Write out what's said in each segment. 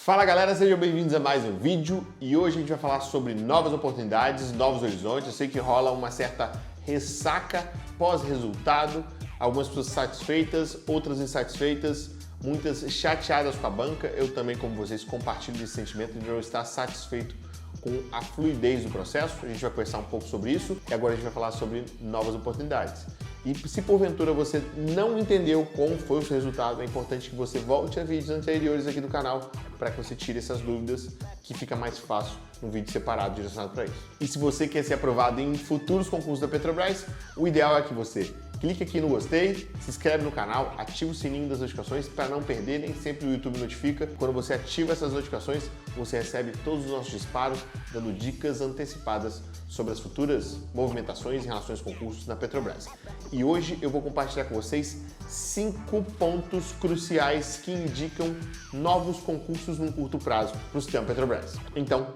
Fala galera, sejam bem-vindos a mais um vídeo e hoje a gente vai falar sobre novas oportunidades, novos horizontes. Eu sei que rola uma certa ressaca pós-resultado, algumas pessoas satisfeitas, outras insatisfeitas, muitas chateadas com a banca. Eu também, como vocês, compartilho esse sentimento de não estar satisfeito com a fluidez do processo. A gente vai conversar um pouco sobre isso e agora a gente vai falar sobre novas oportunidades. E se porventura você não entendeu como foi o seu resultado, é importante que você volte a vídeos anteriores aqui do canal para que você tire essas dúvidas, que fica mais fácil um vídeo separado direcionado para isso. E se você quer ser aprovado em futuros concursos da Petrobras, o ideal é que você clique aqui no gostei, se inscreve no canal, ativa o sininho das notificações para não perder, nem sempre o YouTube notifica. Quando você ativa essas notificações, você recebe todos os nossos disparos, dando dicas antecipadas sobre as futuras movimentações em relação aos concursos na Petrobras. E hoje eu vou compartilhar com vocês 5 pontos cruciais que indicam novos concursos num curto prazo para o sistema Petrobras. Então,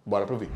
bora pro vídeo.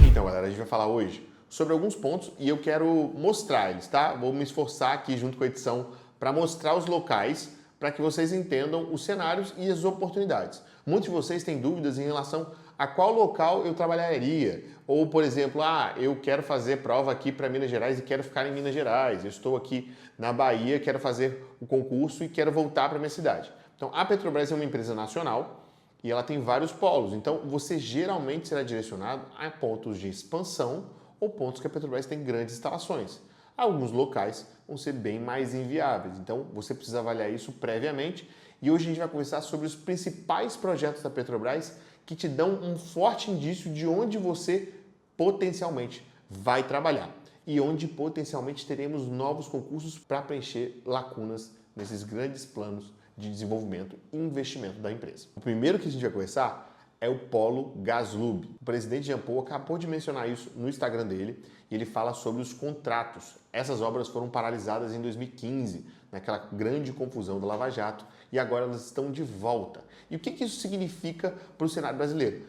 Então, galera, a gente vai falar hoje sobre alguns pontos e eu quero mostrar eles, tá? Vou me esforçar aqui junto com a edição para mostrar os locais para que vocês entendam os cenários e as oportunidades. Muitos de vocês têm dúvidas em relação a qual local eu trabalharia. Ou, por exemplo, eu quero fazer prova aqui para Minas Gerais e quero ficar em Minas Gerais. Eu estou aqui na Bahia, quero fazer o concurso e quero voltar para minha cidade. Então, a Petrobras é uma empresa nacional e ela tem vários polos. Então, você geralmente será direcionado a pontos de expansão ou pontos que a Petrobras tem grandes instalações. Alguns locais vão ser bem mais inviáveis, então você precisa avaliar isso previamente. E hoje a gente vai conversar sobre os principais projetos da Petrobras que te dão um forte indício de onde você potencialmente vai trabalhar e onde potencialmente teremos novos concursos para preencher lacunas nesses grandes planos de desenvolvimento e investimento da empresa. O primeiro que a gente vai conversar é o Polo GasLub. O presidente Jean Paul acabou de mencionar isso no Instagram dele e ele fala sobre os contratos. Essas obras foram paralisadas em 2015, naquela grande confusão do Lava Jato, e agora elas estão de volta. E o que isso significa para o cenário brasileiro?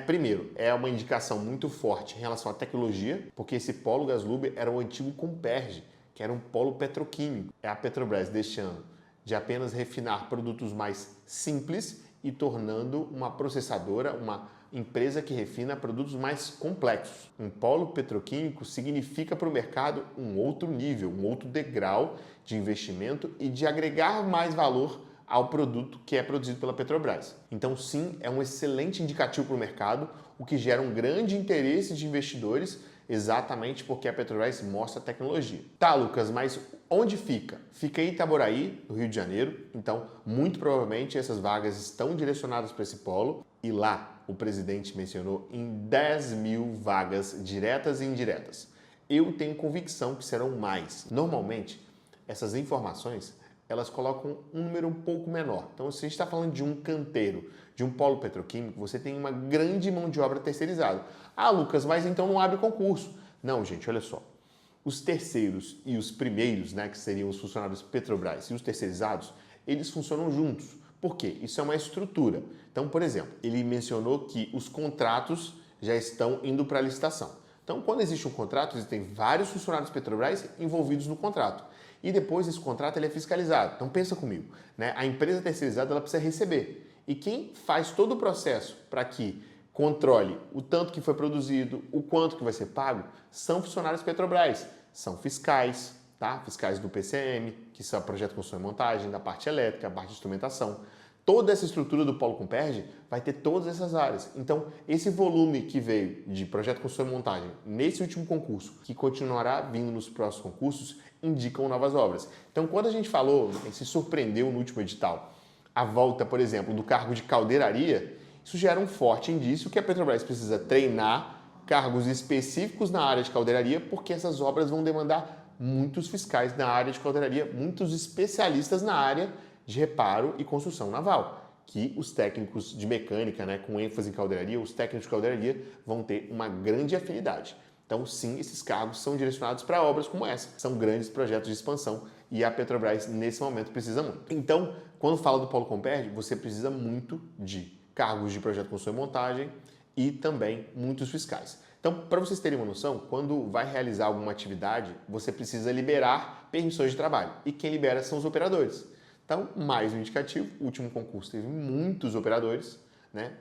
Primeiro, é uma indicação muito forte em relação à tecnologia, porque esse Polo GasLub era o antigo Comperj, que era um polo petroquímico. É a Petrobras deixando de apenas refinar produtos mais simples e tornando uma processadora, uma empresa que refina produtos mais complexos. Um polo petroquímico significa para o mercado um outro nível, um outro degrau de investimento e de agregar mais valor ao produto que é produzido pela Petrobras. Então, sim, é um excelente indicativo para o mercado, o que gera um grande interesse de investidores, exatamente porque a Petrobras mostra tecnologia. Tá, Lucas, mas onde fica? Fica em Itaboraí, no Rio de Janeiro. Então, muito provavelmente essas vagas estão direcionadas para esse polo. E lá, o presidente mencionou em 10 mil vagas diretas e indiretas. Eu tenho convicção que serão mais. Normalmente, essas informações elas colocam um número um pouco menor. Então, se a gente está falando de um canteiro, de um polo petroquímico, você tem uma grande mão de obra terceirizada. Ah, Lucas, mas então não abre concurso. Não, gente, olha só. Os terceiros e os primeiros, que seriam os funcionários Petrobras e os terceirizados, eles funcionam juntos. Por quê? Isso é uma estrutura. Então, por exemplo, ele mencionou que os contratos já estão indo para a licitação. Então, quando existe um contrato, existem vários funcionários Petrobras envolvidos no contrato. E depois esse contrato ele é fiscalizado. Então pensa comigo, a empresa terceirizada ela precisa receber. E quem faz todo o processo para que controle o tanto que foi produzido, o quanto que vai ser pago, são funcionários Petrobras. São fiscais, tá? Fiscais do PCM, que são projeto, construção e montagem, da parte elétrica, a parte de instrumentação. Toda essa estrutura do Polo Comperj vai ter todas essas áreas. Então, esse volume que veio de projeto, construção e montagem nesse último concurso, que continuará vindo nos próximos concursos, indicam novas obras. Então, quando a gente falou, se surpreendeu no último edital, a volta, por exemplo, do cargo de caldeiraria, isso gera um forte indício que a Petrobras precisa treinar cargos específicos na área de caldeiraria, porque essas obras vão demandar muitos fiscais na área de caldeiraria, muitos especialistas na área de reparo e construção naval, que os técnicos de mecânica, com ênfase em caldeiraria, os técnicos de caldeiraria vão ter uma grande afinidade. Então, sim, esses cargos são direcionados para obras como essa. São grandes projetos de expansão e a Petrobras, nesse momento, precisa muito. Então, quando fala do Polo Comperj, você precisa muito de cargos de projeto, construção e montagem e também muitos fiscais. Então, para vocês terem uma noção, quando vai realizar alguma atividade, você precisa liberar permissões de trabalho. E quem libera são os operadores. Então, mais um indicativo, o último concurso teve muitos operadores, né?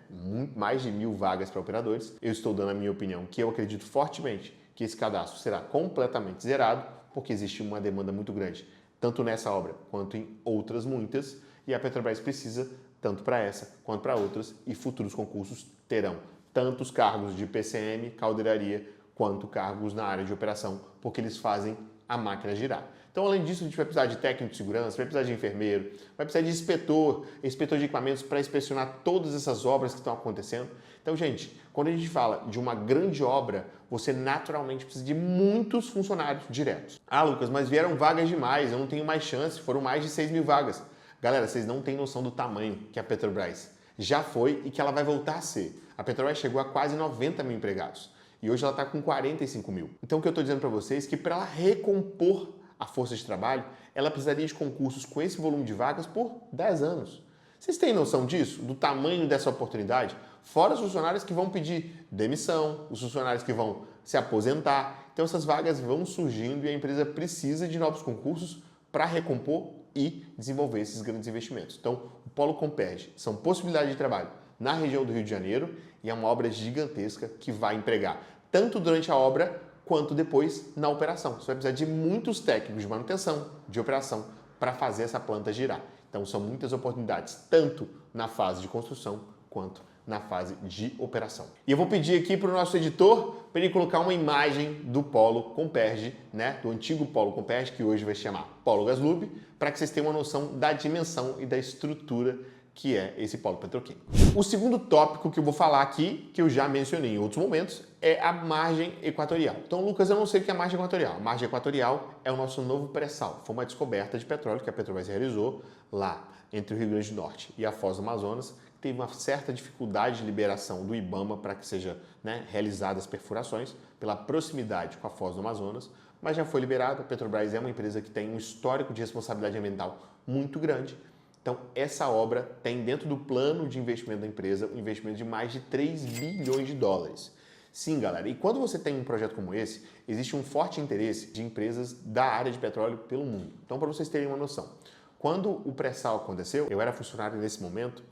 Mais de 1.000 vagas para operadores. Eu estou dando a minha opinião, que eu acredito fortemente que esse cadastro será completamente zerado, porque existe uma demanda muito grande, tanto nessa obra quanto em outras muitas, e a Petrobras precisa tanto para essa quanto para outras, e futuros concursos terão tanto os cargos de PCM, caldeiraria, quanto cargos na área de operação, porque eles fazem a máquina girar. Então, além disso, a gente vai precisar de técnico de segurança, vai precisar de enfermeiro, vai precisar de inspetor de equipamentos para inspecionar todas essas obras que estão acontecendo. Então, gente, quando a gente fala de uma grande obra, você naturalmente precisa de muitos funcionários diretos. Ah, Lucas, mas vieram vagas demais, eu não tenho mais chance, foram mais de 6.000 vagas. Galera, vocês não têm noção do tamanho que a Petrobras já foi e que ela vai voltar a ser. A Petrobras chegou a quase 90 mil empregados e hoje ela está com 45 mil. Então, o que eu estou dizendo para vocês é que para ela recompor a força de trabalho, ela precisaria de concursos com esse volume de vagas por 10 anos. Vocês têm noção disso? Do tamanho dessa oportunidade? Fora os funcionários que vão pedir demissão, os funcionários que vão se aposentar. Então, essas vagas vão surgindo e a empresa precisa de novos concursos para recompor e desenvolver esses grandes investimentos. Então, o Polo Comperj são possibilidades de trabalho na região do Rio de Janeiro e é uma obra gigantesca que vai empregar tanto durante a obra quanto depois na operação. Você vai precisar de muitos técnicos de manutenção, de operação, para fazer essa planta girar. Então, são muitas oportunidades, tanto na fase de construção quanto na fase de operação. E eu vou pedir aqui para o nosso editor para ele colocar uma imagem do Polo Comperj, né, do antigo Polo Comperj, que hoje vai se chamar Polo Gaslub, para que vocês tenham uma noção da dimensão e da estrutura que é esse polo petroquímico. O segundo tópico que eu vou falar aqui, que eu já mencionei em outros momentos, é a margem equatorial. Então, Lucas, eu não sei o que é a margem equatorial. A margem equatorial é o nosso novo pré-sal. Foi uma descoberta de petróleo que a Petrobras realizou lá entre o Rio Grande do Norte e a Foz do Amazonas. Teve uma certa dificuldade de liberação do IBAMA para que seja, né, realizadas as perfurações pela proximidade com a Foz do Amazonas, mas já foi liberado. A Petrobras é uma empresa que tem um histórico de responsabilidade ambiental muito grande. Então, essa obra tem dentro do plano de investimento da empresa um investimento de mais de 3 bilhões de dólares. Sim, galera, e quando você tem um projeto como esse, existe um forte interesse de empresas da área de petróleo pelo mundo. Então, para vocês terem uma noção, quando o pré-sal aconteceu, eu era funcionário nesse momento,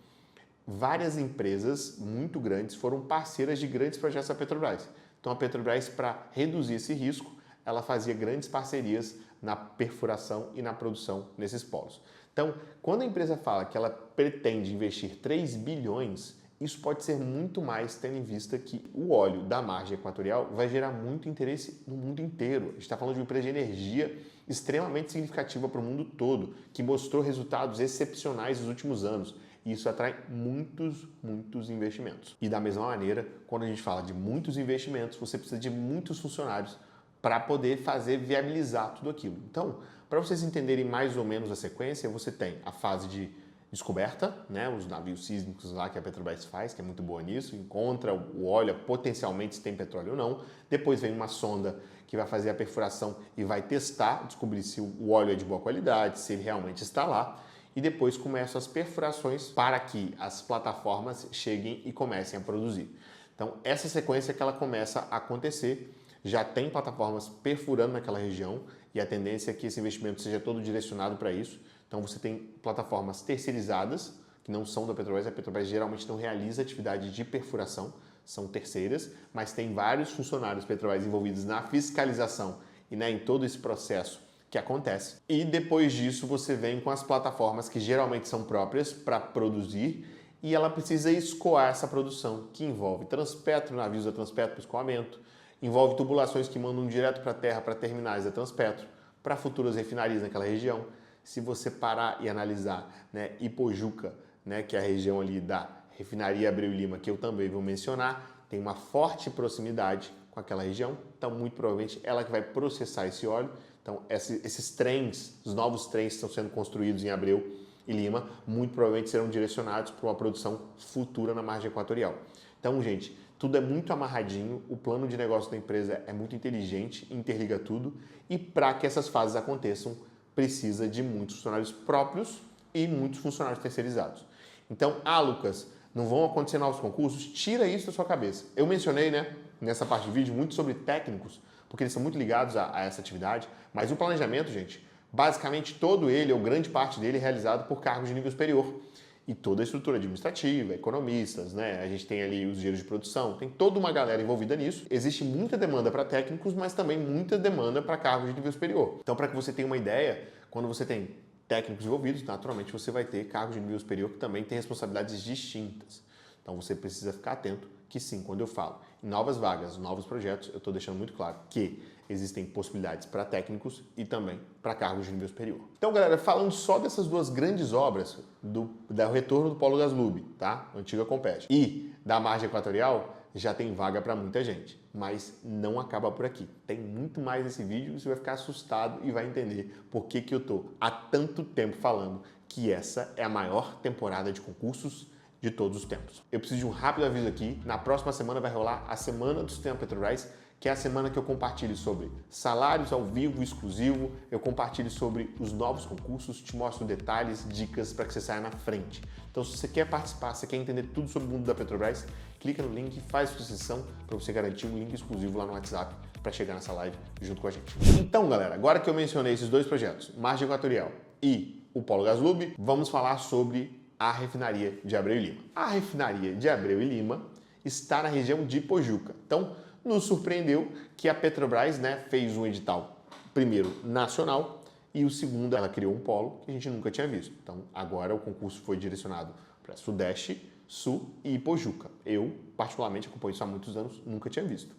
várias empresas muito grandes foram parceiras de grandes projetos da Petrobras. Então, a Petrobras, para reduzir esse risco, ela fazia grandes parcerias na perfuração e na produção nesses polos. Então, quando a empresa fala que ela pretende investir 3 bilhões, isso pode ser muito mais, tendo em vista que o óleo da margem equatorial vai gerar muito interesse no mundo inteiro. A gente está falando de uma empresa de energia extremamente significativa para o mundo todo, que mostrou resultados excepcionais nos últimos anos. E isso atrai muitos investimentos. E da mesma maneira, quando a gente fala de muitos investimentos, você precisa de muitos funcionários para poder viabilizar tudo aquilo. Então, para vocês entenderem mais ou menos a sequência, você tem a fase de descoberta, né, os navios sísmicos lá que a Petrobras faz, que é muito boa nisso, encontra o óleo potencialmente se tem petróleo ou não. Depois vem uma sonda que vai fazer a perfuração e vai testar, descobrir se o óleo é de boa qualidade, se ele realmente está lá. E depois começam as perfurações para que as plataformas cheguem e comecem a produzir. Então, essa sequência que ela começa a acontecer, já tem plataformas perfurando naquela região e a tendência é que esse investimento seja todo direcionado para isso. Então, você tem plataformas terceirizadas, que não são da Petrobras. A Petrobras geralmente não realiza atividade de perfuração, são terceiras, mas tem vários funcionários Petrobras envolvidos na fiscalização e, né, em todo esse processo que acontece. E depois disso, você vem com as plataformas que geralmente são próprias para produzir e ela precisa escoar essa produção, que envolve Transpetro, navios da Transpetro para escoamento, envolve tubulações que mandam direto para a terra para terminais da Transpetro, para futuras refinarias naquela região. Se você parar e analisar, né, Ipojuca, né, que é a região ali da refinaria Abreu e Lima, que eu também vou mencionar, tem uma forte proximidade com aquela região, então muito provavelmente ela que vai processar esse óleo. Então esses trens, os novos trens que estão sendo construídos em Abreu e Lima, muito provavelmente serão direcionados para uma produção futura na margem equatorial. Então, gente, tudo é muito amarradinho, o plano de negócio da empresa é muito inteligente, interliga tudo e para que essas fases aconteçam, precisa de muitos funcionários próprios e muitos funcionários terceirizados. Então, Lucas, não vão acontecer novos concursos? Tira isso da sua cabeça. Eu mencionei, né, nessa parte do vídeo muito sobre técnicos, porque eles são muito ligados a essa atividade, mas o planejamento, gente, basicamente todo ele, ou grande parte dele, é realizado por cargos de nível superior. E toda a estrutura administrativa, economistas, né? A gente tem ali os engenheiros de produção, tem toda uma galera envolvida nisso. Existe muita demanda para técnicos, mas também muita demanda para cargos de nível superior. Então, para que você tenha uma ideia, quando você tem técnicos envolvidos, naturalmente você vai ter cargos de nível superior que também têm responsabilidades distintas. Então, você precisa ficar atento que sim, quando eu falo em novas vagas, novos projetos, eu estou deixando muito claro que existem possibilidades para técnicos e também para cargos de nível superior. Então, galera, falando só dessas duas grandes obras, do retorno do Polo Gaslub, tá? Antiga Compete, e da Margem Equatorial, já tem vaga para muita gente. Mas não acaba por aqui. Tem muito mais nesse vídeo e você vai ficar assustado e vai entender por que eu estou há tanto tempo falando que essa é a maior temporada de concursos de todos os tempos. Eu preciso de um rápido aviso aqui. Na próxima semana vai rolar a Semana do Sistema Petrobras, que é a semana que eu compartilho sobre salários ao vivo exclusivo, eu compartilho sobre os novos concursos, te mostro detalhes, dicas para que você saia na frente. Então, se você quer participar, se você quer entender tudo sobre o mundo da Petrobras, clica no link, faz sua inscrição para você garantir um link exclusivo lá no WhatsApp para chegar nessa live junto com a gente. Então, galera, agora que eu mencionei esses dois projetos, Margem Equatorial e o Polo Gaslub, vamos falar sobre a refinaria de Abreu e Lima. A refinaria de Abreu e Lima está na região de Pojuca. Então, nos surpreendeu que a Petrobras, né, fez um edital, primeiro nacional, e o segundo ela criou um polo que a gente nunca tinha visto. Então, agora o concurso foi direcionado para Sudeste, Sul e Pojuca. Eu, particularmente, acompanho isso há muitos anos, nunca tinha visto.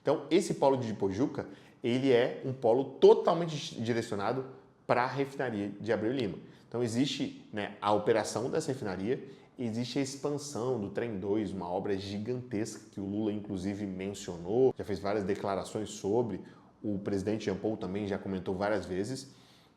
Então, esse polo de Pojuca, ele é um polo totalmente direcionado para a refinaria de Abreu e Lima. Então, existe, né, a operação dessa refinaria, existe a expansão do Trem 2, uma obra gigantesca que o Lula, inclusive, mencionou, já fez várias declarações sobre, o presidente Jean Paul também já comentou várias vezes,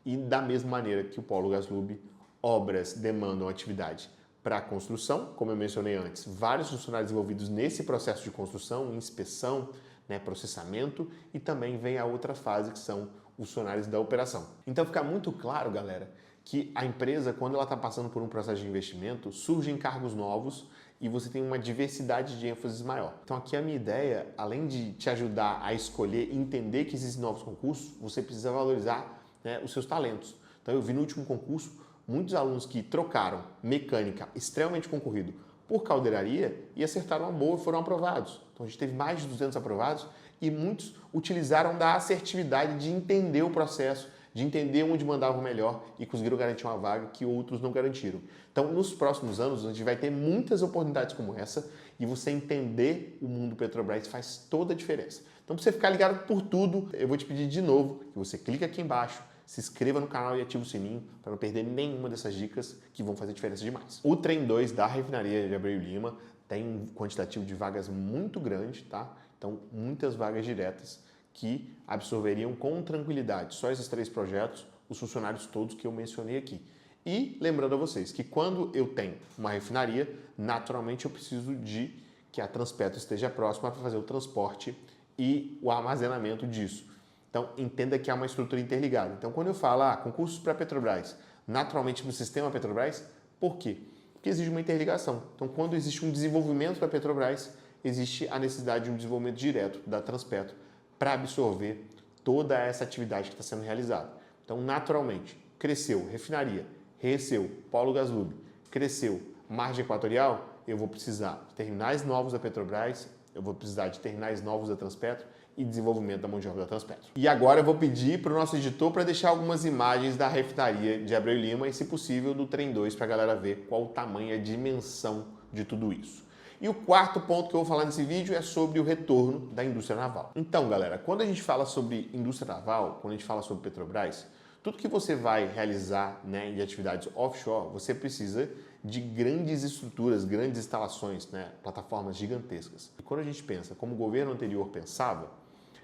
e da mesma maneira que o Polo Gaslub, obras demandam atividade para construção, como eu mencionei antes, vários funcionários envolvidos nesse processo de construção, inspeção, né, processamento, e também vem a outra fase que são os funcionários da operação. Então fica muito claro, galera, que a empresa, quando ela está passando por um processo de investimento, surgem cargos novos e você tem uma diversidade de ênfases maior. Então aqui a minha ideia, além de te ajudar a escolher e entender que existem novos concursos, você precisa valorizar, né, os seus talentos. Então eu vi no último concurso muitos alunos que trocaram mecânica extremamente concorrido por caldeiraria e acertaram uma boa e foram aprovados. Então a gente teve mais de 200 aprovados e muitos utilizaram da assertividade de entender o processo, de entender onde mandavam melhor e conseguiram garantir uma vaga que outros não garantiram. Então, nos próximos anos, a gente vai ter muitas oportunidades como essa e você entender o mundo Petrobras faz toda a diferença. Então, para você ficar ligado por tudo, eu vou te pedir de novo que você clique aqui embaixo, se inscreva no canal e ative o sininho para não perder nenhuma dessas dicas que vão fazer diferença demais. O Trem 2 da refinaria de Abreu e Lima tem um quantitativo de vagas muito grande, tá? Então, muitas vagas diretas que absorveriam com tranquilidade só esses 3 projetos, os funcionários todos que eu mencionei aqui. E lembrando a vocês que quando eu tenho uma refinaria, naturalmente eu preciso de que a Transpetro esteja próxima para fazer o transporte e o armazenamento disso. Então, entenda que há uma estrutura interligada. Então, quando eu falo concursos para a Petrobras, naturalmente no sistema Petrobras, por quê? Porque existe uma interligação. Então, quando existe um desenvolvimento para a Petrobras, existe a necessidade de um desenvolvimento direto da Transpetro para absorver toda essa atividade que está sendo realizada. Então, naturalmente, cresceu refinaria, cresceu Polo Gaslub, cresceu Margem Equatorial, eu vou precisar de terminais novos da Petrobras, eu vou precisar de terminais novos da Transpetro e desenvolvimento da mão de obra da Transpetro. E agora eu vou pedir para o nosso editor para deixar algumas imagens da refinaria de Abreu e Lima e, se possível, do Trem 2 para a galera ver qual o tamanho e a dimensão de tudo isso. E o quarto ponto que eu vou falar nesse vídeo é sobre o retorno da indústria naval. Então, galera, quando a gente fala sobre indústria naval, quando a gente fala sobre Petrobras, tudo que você vai realizar, né, de atividades offshore, você precisa de grandes estruturas, grandes instalações, né, plataformas gigantescas. E quando a gente pensa como o governo anterior pensava,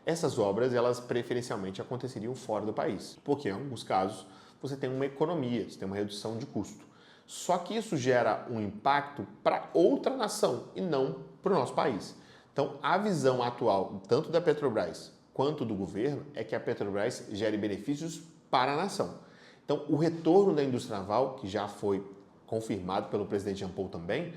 essas obras, elas preferencialmente aconteceriam fora do país, porque em alguns casos você tem uma economia, você tem uma redução de custo. Só que isso gera um impacto para outra nação e não para o nosso país. Então, a visão atual, tanto da Petrobras quanto do governo, é que a Petrobras gere benefícios para a nação. Então, o retorno da indústria naval, que já foi confirmado pelo presidente Jean Paul também,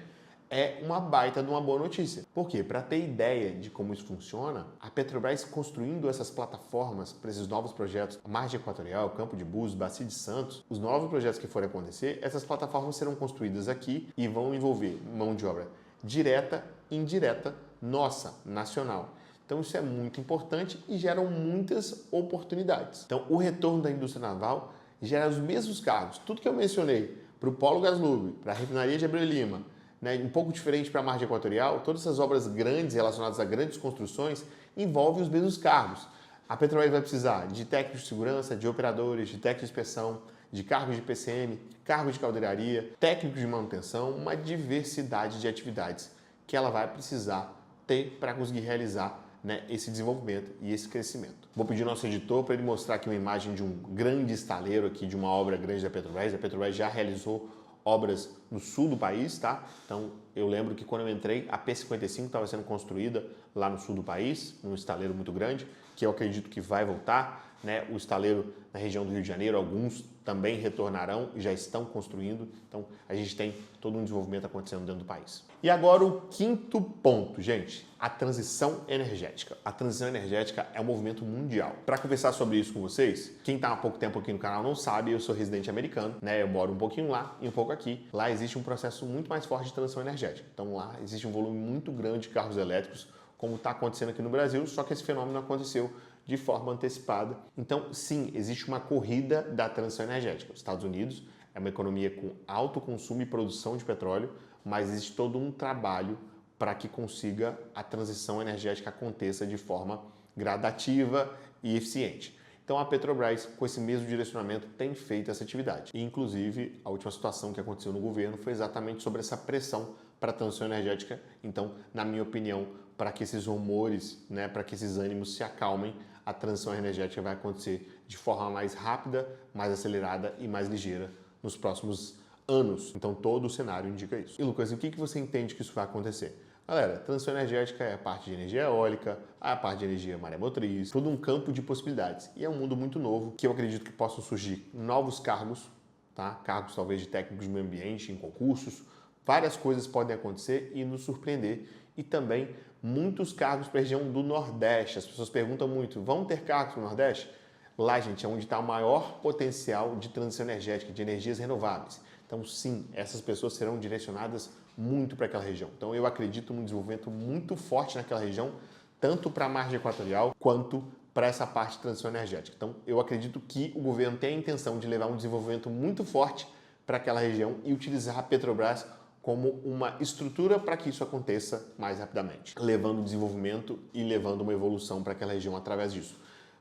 é uma baita de uma boa notícia. Por quê? Para ter ideia de como isso funciona, a Petrobras construindo essas plataformas para esses novos projetos, Margem Equatorial, Campo de Búzios, Bacia de Santos, os novos projetos que forem acontecer, essas plataformas serão construídas aqui e vão envolver mão de obra direta e indireta nossa, nacional. Então isso é muito importante e geram muitas oportunidades. Então o retorno da indústria naval gera os mesmos cargos. Tudo que eu mencionei para o Polo Gaslub, para a refinaria de Abreu e Lima, né, um pouco diferente para a Margem Equatorial, todas essas obras grandes relacionadas a grandes construções envolvem os mesmos cargos. A Petrobras vai precisar de técnicos de segurança, de operadores, de técnicos de inspeção, de cargos de PCM, cargos de caldeiraria, técnicos de manutenção, uma diversidade de atividades que ela vai precisar ter para conseguir realizar, né, esse desenvolvimento e esse crescimento. Vou pedir ao nosso editor para ele mostrar aqui uma imagem de um grande estaleiro aqui, de uma obra grande da Petrobras. A Petrobras já realizou obras no sul do país, tá? Então, eu lembro que quando eu entrei, a P55 estava sendo construída lá no sul do país, num estaleiro muito grande, que eu acredito que vai voltar, né? O estaleiro na região do Rio de Janeiro, alguns também retornarão e já estão construindo. Então, a gente tem todo um desenvolvimento acontecendo dentro do país. E agora o quinto ponto, gente, a transição energética. A transição energética é um movimento mundial. Para conversar sobre isso com vocês, quem está há pouco tempo aqui no canal não sabe, eu sou residente americano, né? Eu moro um pouquinho lá e um pouco aqui. Lá existe um processo muito mais forte de transição energética. Então lá existe um volume muito grande de carros elétricos, como está acontecendo aqui no Brasil, só que esse fenômeno aconteceu de forma antecipada. Então, sim, existe uma corrida da transição energética. Os Estados Unidos é uma economia com alto consumo e produção de petróleo, mas existe todo um trabalho para que consiga a transição energética aconteça de forma gradativa e eficiente. Então a Petrobras, com esse mesmo direcionamento, tem feito essa atividade. E, inclusive, a última situação que aconteceu no governo foi exatamente sobre essa pressão para a transição energética. Então, na minha opinião, para que esses rumores, né, para que esses ânimos se acalmem, a transição energética vai acontecer de forma mais rápida, mais acelerada e mais ligeira nos próximos anos. Então todo o cenário indica isso. E Lucas, o que você entende que isso vai acontecer? Galera, transição energética é a parte de energia eólica, a parte de energia maremotriz, todo um campo de possibilidades. E é um mundo muito novo que eu acredito que possam surgir novos cargos, tá? Cargos talvez de técnicos de meio ambiente em concursos. Várias coisas podem acontecer e nos surpreender. E também muitos cargos para a região do Nordeste. As pessoas perguntam muito, vão ter cargos no Nordeste? Lá, gente, é onde está o maior potencial de transição energética, de energias renováveis. Então, sim, essas pessoas serão direcionadas muito para aquela região. Então, eu acredito num desenvolvimento muito forte naquela região, tanto para a margem equatorial, quanto para essa parte de transição energética. Então, eu acredito que o governo tem a intenção de levar um desenvolvimento muito forte para aquela região e utilizar a Petrobras como uma estrutura para que isso aconteça mais rapidamente, levando desenvolvimento e levando uma evolução para aquela região através disso.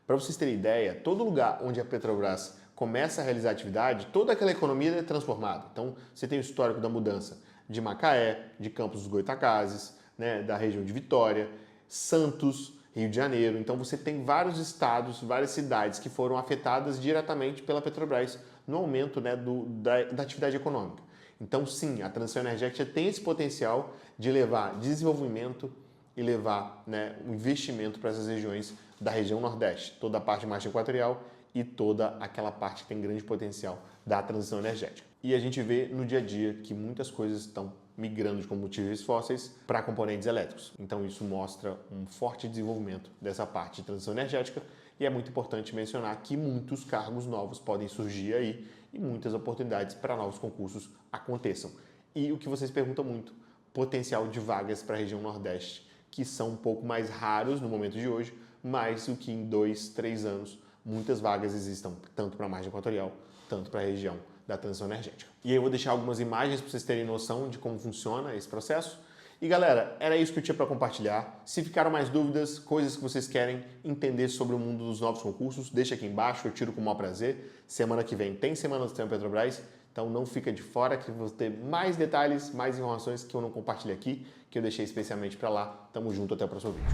Para vocês terem ideia, todo lugar onde a Petrobras começa a realizar atividade, toda aquela economia é transformada. Então, você tem o histórico da mudança de Macaé, de Campos dos Goytacazes, né, da região de Vitória, Santos, Rio de Janeiro. Então, você tem vários estados, várias cidades que foram afetadas diretamente pela Petrobras no aumento, né, da atividade econômica. Então, sim, a transição energética tem esse potencial de levar desenvolvimento e levar, né, um investimento para essas regiões da região Nordeste, toda a parte de margem equatorial e toda aquela parte que tem grande potencial da transição energética. E a gente vê no dia a dia que muitas coisas estão migrando de combustíveis fósseis para componentes elétricos. Então isso mostra um forte desenvolvimento dessa parte de transição energética e é muito importante mencionar que muitos cargos novos podem surgir aí e muitas oportunidades para novos concursos aconteçam. E o que vocês perguntam muito, potencial de vagas para a região Nordeste, que são um pouco mais raros no momento de hoje, mas o que em 2, 3 anos muitas vagas existam, tanto para a margem equatorial, tanto para a região da transição energética. E aí eu vou deixar algumas imagens para vocês terem noção de como funciona esse processo. E galera, era isso que eu tinha para compartilhar. Se ficaram mais dúvidas, coisas que vocês querem entender sobre o mundo dos novos concursos, deixa aqui embaixo, eu tiro com o maior prazer. Semana que vem tem Semana do Sistema Petrobras, então não fica de fora que vou ter mais detalhes, mais informações que eu não compartilhei aqui, que eu deixei especialmente para lá. Tamo junto, até o próximo vídeo.